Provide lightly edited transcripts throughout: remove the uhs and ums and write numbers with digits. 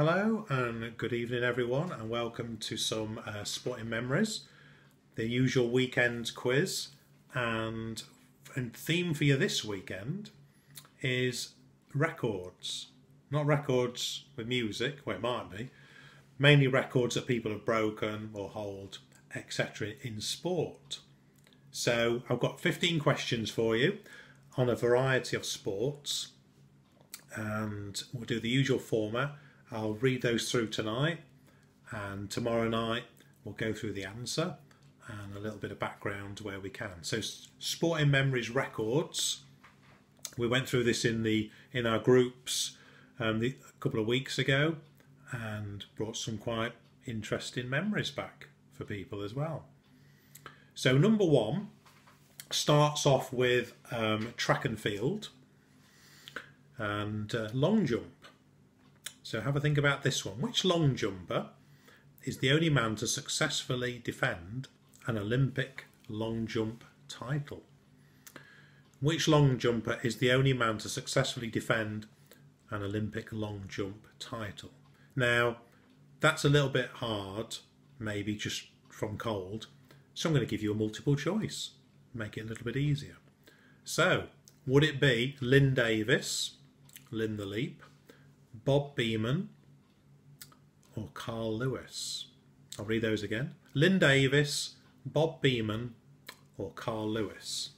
Hello and good evening everyone, and welcome to some Sporting Memories, the usual weekend quiz. And theme for you this weekend is records. Not records with music, well it might be, mainly records that people have broken or hold, etc. in sport. So I've got 15 questions for you on a variety of sports, and we'll do the usual format. I'll read those through tonight, and tomorrow night we'll go through the answer and a little bit of background where we can. So Sporting Memories records, we went through this in our groups a couple of weeks ago and brought some quite interesting memories back for people as well. So number one starts off with track and field and long jump. So have a think about this one. Which long jumper is the only man to successfully defend an Olympic long jump title? Which long jumper is the only man to successfully defend an Olympic long jump title? Now, that's a little bit hard, maybe just from cold, so I'm going to give you a multiple choice, make it a little bit easier. So, would it be Lynn Davis, Lynn the Leap, Bob Beamon, or Carl Lewis? I'll read those again. Lynn Davis, Bob Beamon, or Carl Lewis.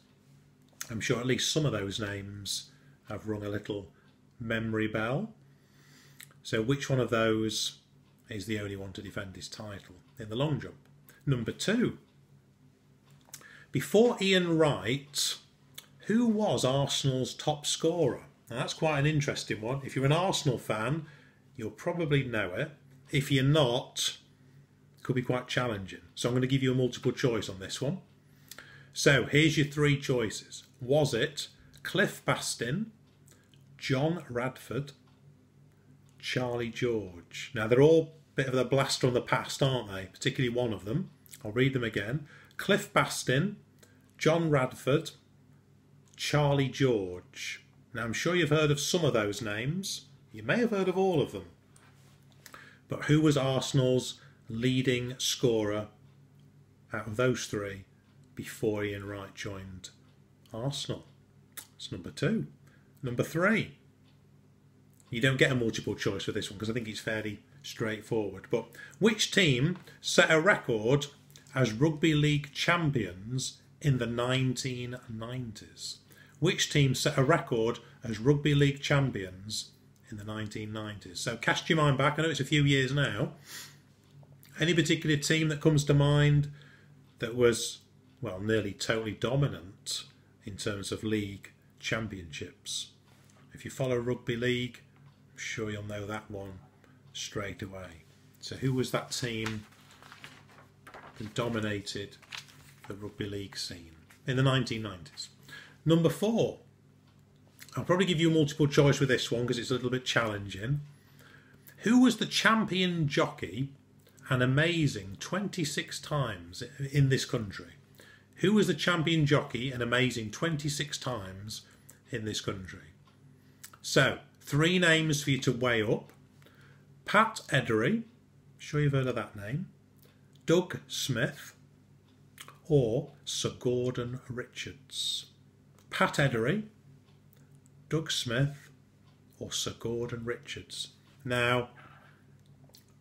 I'm sure at least some of those names have rung a little memory bell. So which one of those is the only one to defend his title in the long jump? Number two. Before Ian Wright, who was Arsenal's top scorer? Now that's quite an interesting one. If you're an Arsenal fan, you'll probably know it. If you're not, it could be quite challenging. So I'm going to give you a multiple choice on this one. So here's your three choices. Was it Cliff Bastin, John Radford, Charlie George? Now they're all a bit of a blast from the past, aren't they? Particularly one of them. I'll read them again. Cliff Bastin, John Radford, Charlie George. Now I'm sure you've heard of some of those names. You may have heard of all of them. But who was Arsenal's leading scorer out of those three before Ian Wright joined Arsenal? That's number two. Number three. You don't get a multiple choice for this one because I think it's fairly straightforward. But which team set a record as rugby league champions in the 1990s? Which team set a record as rugby league champions in the 1990s? So cast your mind back. I know it's a few years now. Any particular team that comes to mind that was, well, nearly totally dominant in terms of league championships? If you follow rugby league, I'm sure you'll know that one straight away. So who was that team that dominated the rugby league scene in the 1990s? Number four. I'll probably give you a multiple choice with this one because it's a little bit challenging. Who was the champion jockey an amazing 26 times in this country? Who was the champion jockey an amazing 26 times in this country? So, three names for you to weigh up. Pat Edery, I'm sure you've heard of that name. Doug Smith, or Sir Gordon Richards. Pat Edery, Doug Smith, or Sir Gordon Richards. Now,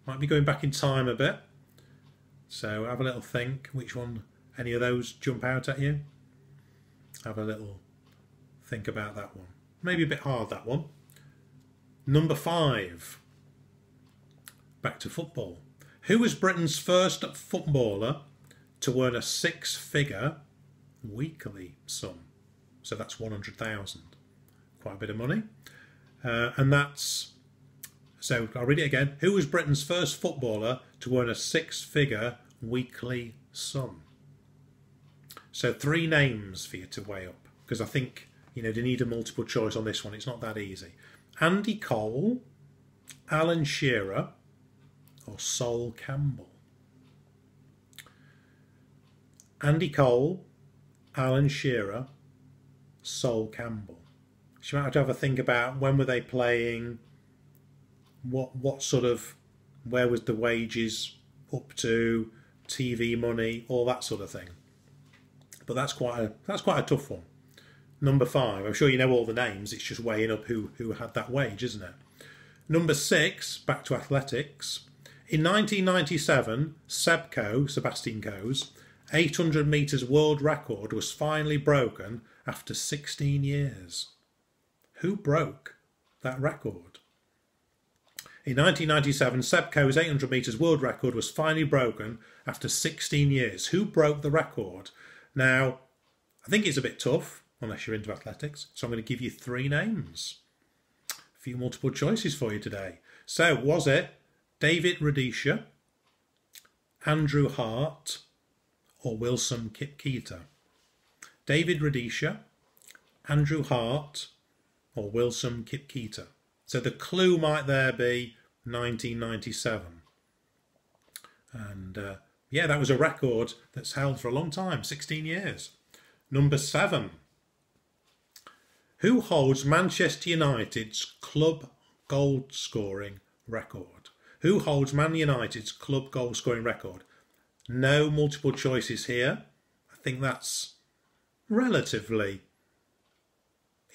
might be going back in time a bit, so have a little think. Which one, any of those jump out at you? Have a little think about that one. Maybe a bit hard, that one. Number five. Back to football. Who was Britain's first footballer to earn a six-figure weekly sum? So that's 100,000. Quite a bit of money. And that's, so I'll read it again. Who was Britain's first footballer to earn a six-figure weekly sum? So three names for you to weigh up, because I think, you know, they need a multiple choice on this one. It's not that easy. Andy Cole, Alan Shearer, or Sol Campbell? Andy Cole, Alan Shearer, Sol Campbell. So you might have to have a think about when were they playing, what sort of, where was the wages up to, TV money, all that sort of thing. But that's quite a tough one. Number 5, I'm sure you know all the names, it's just weighing up who had that wage, isn't it? Number 6, back to athletics. In 1997, Sebastian Coe's 800 metres world record was finally broken after 16 years. Who broke that record? In 1997, Seb Coe's 800 metres world record was finally broken after 16 years. Who broke the record? Now, I think it's a bit tough, unless you're into athletics, so I'm going to give you 3 names. A few multiple choices for you today. So, was it David Rudisha, Andrew Hart, or Wilson Kipketer? David Rudisha, Andrew Hart, or Wilson Kipketer? So the clue might there be 1997. And yeah, that was a record that's held for a long time, 16 years. Number 7. Who holds Manchester United's club goal scoring record? Who holds Man United's club goal scoring record? No multiple choices here. I think that's relatively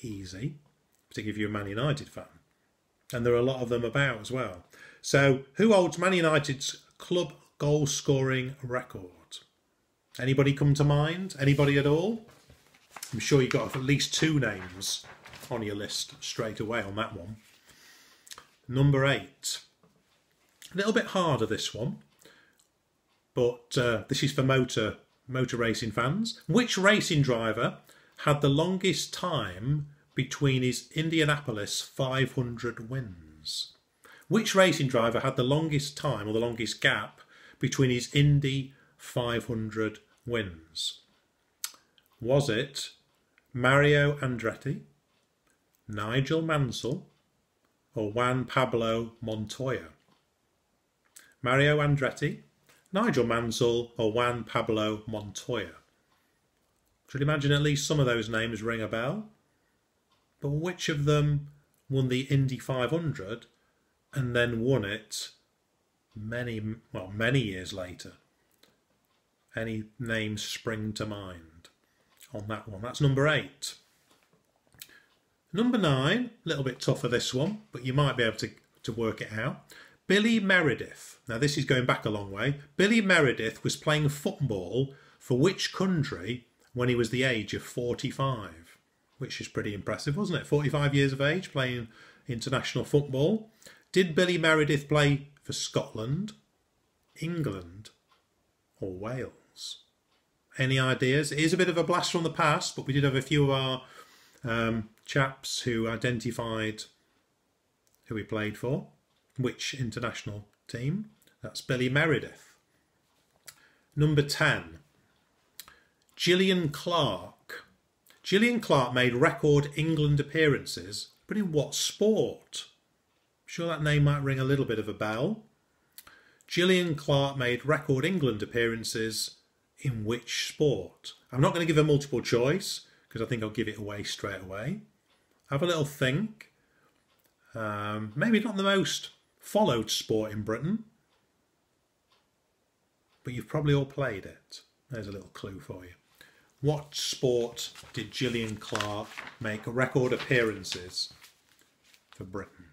easy, particularly if you're a Man United fan. And there are a lot of them about as well. So, who holds Man United's club goal scoring record? Anybody come to mind? Anybody at all? I'm sure you've got at least 2 names on your list straight away on that one. Number 8. A little bit harder, this one. But this is for motor racing fans. Which racing driver had the longest time between his Indianapolis 500 wins? Which racing driver had the longest time, or the longest gap, between his Indy 500 wins? Was it Mario Andretti, Nigel Mansell, or Juan Pablo Montoya? Mario Andretti, Nigel Mansell, or Juan Pablo Montoya? Should imagine at least some of those names ring a bell. But which of them won the Indy 500 and then won it many years later? Any names spring to mind on that one? That's number 8. Number 9, a little bit tougher this one, but you might be able to work it out. Billy Meredith. Now this is going back a long way. Billy Meredith was playing football for which country when he was the age of 45? Which is pretty impressive, wasn't it? 45 years of age, playing international football. Did Billy Meredith play for Scotland, England, or Wales? Any ideas? It is a bit of a blast from the past, but we did have a few of our chaps who identified who he played for, which international team. That's Billy Meredith. Number 10. Gillian Clark. Gillian Clark made record England appearances, but in what sport? I'm sure that name might ring a little bit of a bell. Gillian Clark made record England appearances in which sport? I'm not going to give a multiple choice because I think I'll give it away straight away. Have a little think. Maybe not the most followed sport in Britain, but you've probably all played it. There's a little clue for you. What sport did Gillian Clark make record appearances for Britain?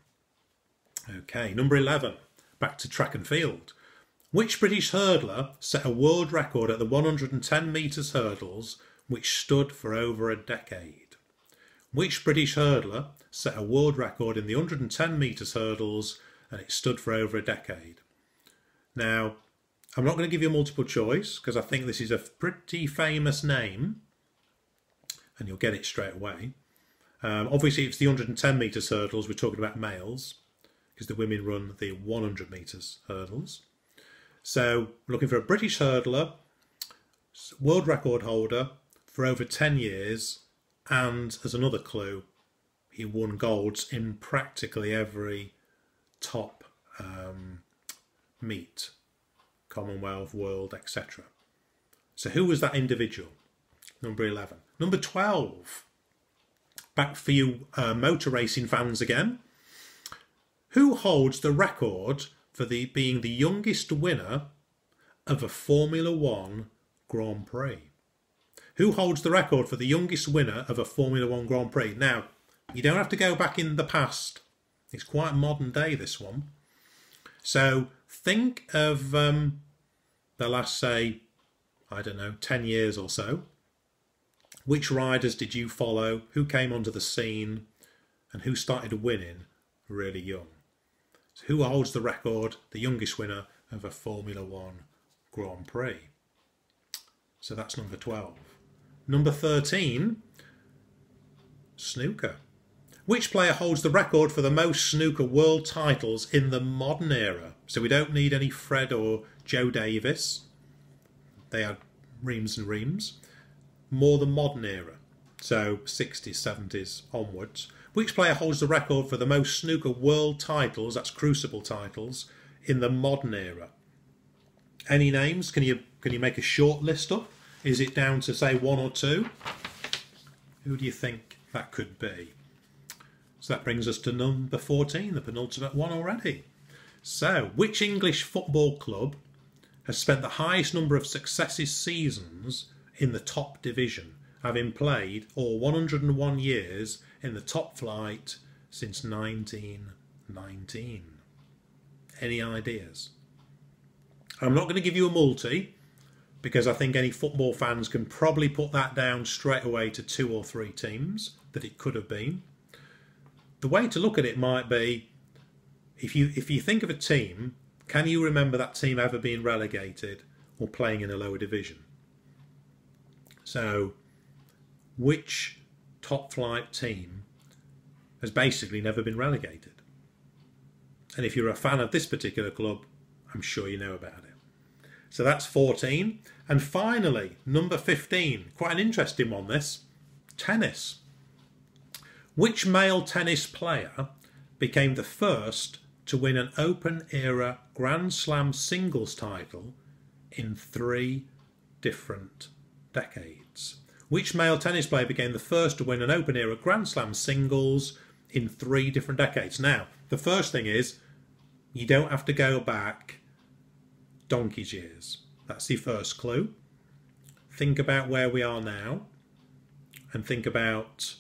Okay, number 11, back to track and field. Which British hurdler set a world record at the 110 metres hurdles, which stood for over a decade? Which British hurdler set a world record in the 110 metres hurdles and it stood for over a decade? Now, I'm not going to give you a multiple choice because I think this is a pretty famous name and you'll get it straight away. Obviously, if it's the 110 metres hurdles, we're talking about males because the women run the 100 metres hurdles. So we're looking for a British hurdler, world record holder for over 10 years, and as another clue, he won golds in practically every top meet. Commonwealth, World, etc. So who was that individual? Number 11. Number 12. Back for you motor racing fans again. Who holds the record for being the youngest winner of a Formula One Grand Prix? Who holds the record for the youngest winner of a Formula One Grand Prix? Now, you don't have to go back in the past. It's quite modern day, this one. So think of the last, say, I don't know, 10 years or so. Which riders did you follow? Who came onto the scene? And who started winning really young? So who holds the record, the youngest winner of a Formula One Grand Prix? So that's number 12. Number 13, snooker. Which player holds the record for the most snooker world titles in the modern era? So we don't need any Fred or Joe Davis. They had reams and reams. More the modern era. So 60s, 70s onwards. Which player holds the record for the most snooker world titles, that's crucible titles, in the modern era? Any names? Can you make a short list up? Is it down to, say, one or two? Who do you think that could be? So that brings us to number 14, the penultimate one already. So, which English football club has spent the highest number of successive seasons in the top division, having played all 101 years in the top flight since 1919? Any ideas? I'm not going to give you a multi, because I think any football fans can probably put that down straight away to 2 or 3 teams that it could have been. The way to look at it might be, if you think of a team, can you remember that team ever being relegated or playing in a lower division? So, which top flight team has basically never been relegated? And if you're a fan of this particular club, I'm sure you know about it. So that's 14. And finally, number 15, quite an interesting one this, tennis. Which male tennis player became the first to win an Open-era Grand Slam singles title in 3 different decades? Which male tennis player became the first to win an Open-era Grand Slam singles in 3 different decades? Now, the first thing is, you don't have to go back donkey's years. That's the first clue. Think about where we are now, and think about...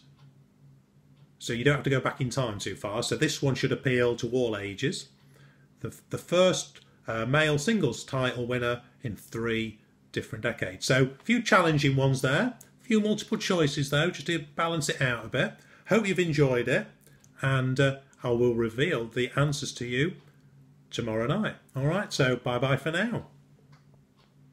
So you don't have to go back in time too far. So this one should appeal to all ages. The first male singles title winner in 3 different decades. So a few challenging ones there. A few multiple choices though, just to balance it out a bit. Hope you've enjoyed it. And I will reveal the answers to you tomorrow night. All right, so bye-bye for now.